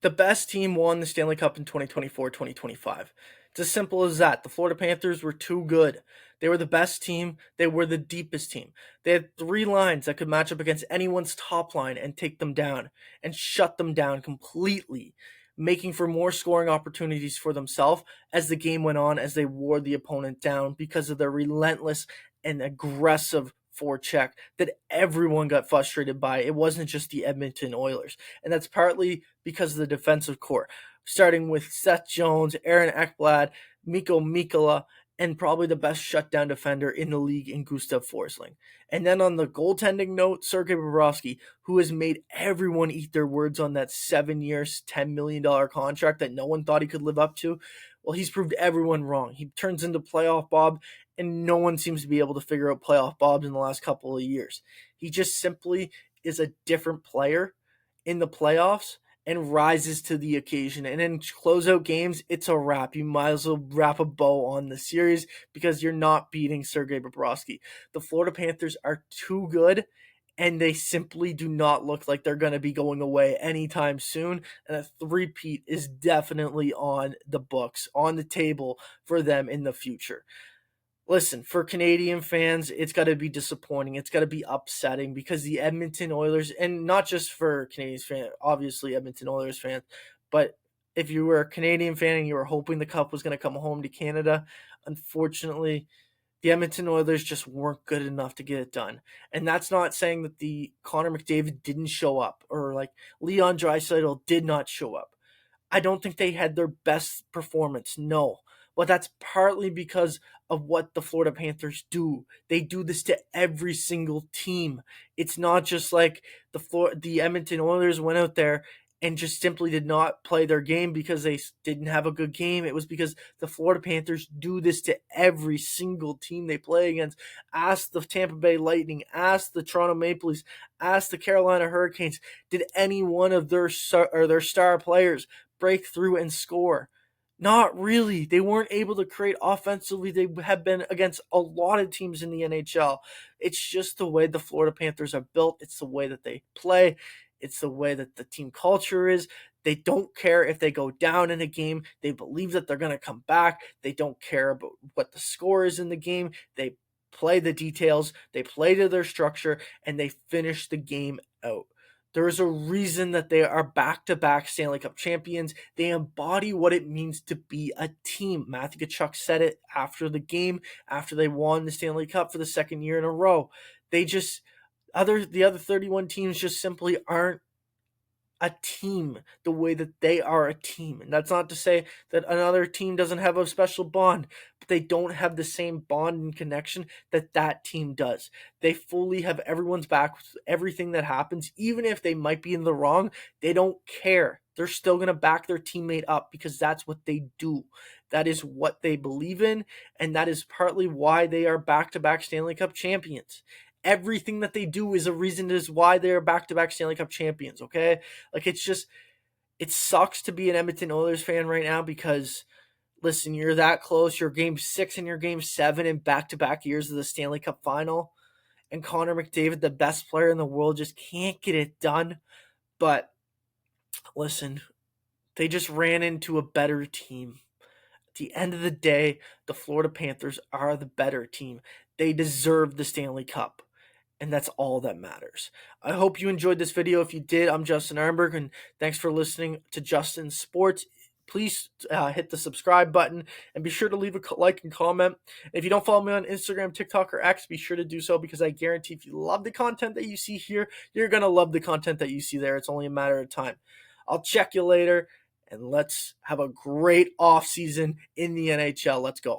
The best team won the Stanley Cup in 2024-2025. It's as simple as that. The Florida Panthers were too good. They were the best team. They were the deepest team. They had three lines that could match up against anyone's top line and take them down and shut them down completely, making for more scoring opportunities for themselves as the game went on, as they wore the opponent down because of their relentless and aggressive forecheck that everyone got frustrated by. It wasn't just the Edmonton Oilers. And that's partly because of the defensive core, starting with Seth Jones, Aaron Ekblad, Mikko Mikkola, and probably the best shutdown defender in the league in Gustav Forsling. And then on the goaltending note, Sergei Bobrovsky, who has made everyone eat their words on that 7 years, $10 million contract that no one thought he could live up to. Well, he's proved everyone wrong. He turns into playoff Bob, and no one seems to be able to figure out playoff Bobs in the last couple of years. He just simply is a different player in the playoffs and rises to the occasion. And in closeout games, it's a wrap. You might as well wrap a bow on the series because you're not beating Sergei Bobrovsky. The Florida Panthers are too good, and they simply do not look like they're going to be going away anytime soon. And a three-peat is definitely on the books, on the table for them in the future. Listen, for Canadian fans, it's got to be disappointing. It's got to be upsetting because the Edmonton Oilers, and not just for Canadian fans, obviously Edmonton Oilers fans, but if you were a Canadian fan and you were hoping the Cup was going to come home to Canada, unfortunately, the Edmonton Oilers just weren't good enough to get it done. And that's not saying that the Connor McDavid didn't show up or like Leon Draisaitl did not show up. I don't think they had their best performance, no. But that's partly because of what the Florida Panthers do. They do this to every single team. It's not just like the Edmonton Oilers went out there and just simply did not play their game because they didn't have a good game. It was because the Florida Panthers do this to every single team they play against. Ask the Tampa Bay Lightning, ask the Toronto Maple Leafs, ask the Carolina Hurricanes. Did any one of their star players break through and score? Not really. They weren't able to create offensively. They have been against a lot of teams in the NHL. It's just the way the Florida Panthers are built. It's the way that they play. It's the way that the team culture is. They don't care if they go down in a game. They believe that they're going to come back. They don't care about what the score is in the game. They play the details. They play to their structure, and they finish the game out. There is a reason that they are back-to-back Stanley Cup champions. They embody what it means to be a team. Matthew Tkachuk said it after the game, after they won the Stanley Cup for the second year in a row. The other 31 teams just simply aren't a team the way that they are a team. And that's not to say that another team doesn't have a special bond, but they don't have the same bond and connection that that team does. They fully have everyone's back with everything that happens. Even if they might be in the wrong, they don't care. They're still going to back their teammate up because that's what they do. That is what they believe in, and that is partly why they are back-to-back Stanley Cup champions. Everything that they do is a reason is why they're back-to-back Stanley Cup champions, okay? Like, it sucks to be an Edmonton Oilers fan right now because, listen, you're that close. You're game 6 and you're game 7 in back-to-back years of the Stanley Cup final. And Connor McDavid, the best player in the world, just can't get it done. But, listen, they just ran into a better team. At the end of the day, the Florida Panthers are the better team. They deserve the Stanley Cup. And that's all that matters. I hope you enjoyed this video. If you did, I'm Justin Arnberg, and thanks for listening to Justin Sports. Please hit the subscribe button, and be sure to leave a like and comment. And if you don't follow me on Instagram, TikTok, or X, be sure to do so, because I guarantee if you love the content that you see here, you're going to love the content that you see there. It's only a matter of time. I'll check you later, and let's have a great off season in the NHL. Let's go.